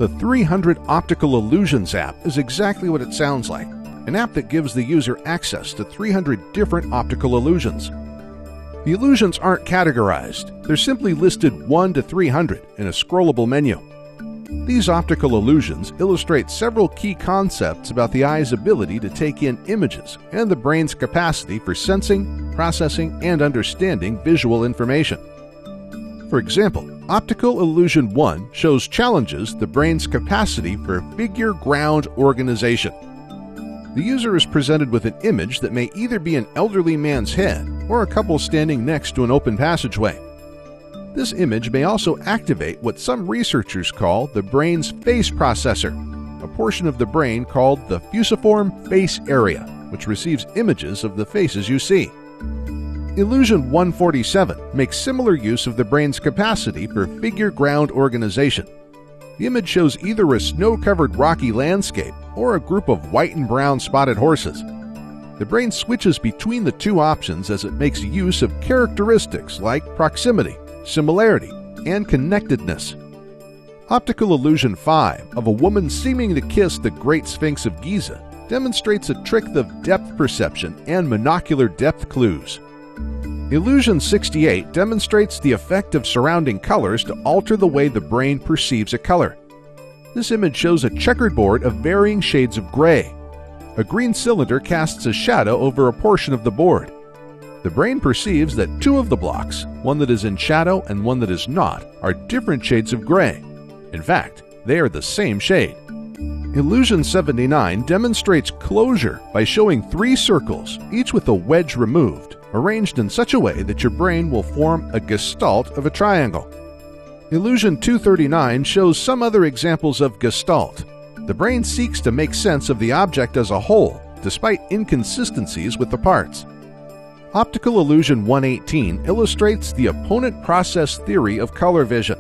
The 300 Optical Illusions app is exactly what it sounds like, an app that gives the user access to 300 different optical illusions. The illusions aren't categorized, they're simply listed 1 to 300 in a scrollable menu. These optical illusions illustrate several key concepts about the eye's ability to take in images and the brain's capacity for sensing, processing, and understanding visual information. For example, Optical Illusion 1 shows challenges the brain's capacity for figure-ground organization. The user is presented with an image that may either be an elderly man's head or a couple standing next to an open passageway. This image may also activate what some researchers call the brain's face processor, a portion of the brain called the fusiform face area, which receives images of the faces you see. Illusion 147 makes similar use of the brain's capacity for figure-ground organization. The image shows either a snow-covered rocky landscape or a group of white and brown spotted horses. The brain switches between the two options as it makes use of characteristics like proximity, similarity, and connectedness. Optical Illusion 5 of a woman seeming to kiss the Great Sphinx of Giza demonstrates a trick of depth perception and monocular depth clues. Illusion 68 demonstrates the effect of surrounding colors to alter the way the brain perceives a color. This image shows a checkerboard of varying shades of gray. A green cylinder casts a shadow over a portion of the board. The brain perceives that two of the blocks, one that is in shadow and one that is not, are different shades of gray. In fact, they are the same shade. Illusion 79 demonstrates closure by showing 3 circles, each with a wedge removed, arranged in such a way that your brain will form a gestalt of a triangle. Illusion 239 shows some other examples of gestalt. The brain seeks to make sense of the object as a whole, despite inconsistencies with the parts. Optical Illusion 118 illustrates the opponent process theory of color vision.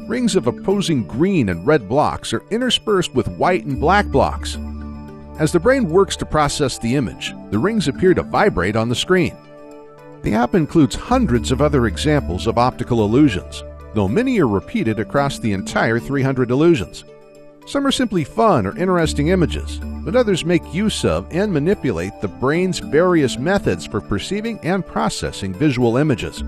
Rings of opposing green and red blocks are interspersed with white and black blocks. As the brain works to process the image, the rings appear to vibrate on the screen. The app includes hundreds of other examples of optical illusions, though many are repeated across the entire 300 illusions. Some are simply fun or interesting images, but others make use of and manipulate the brain's various methods for perceiving and processing visual images.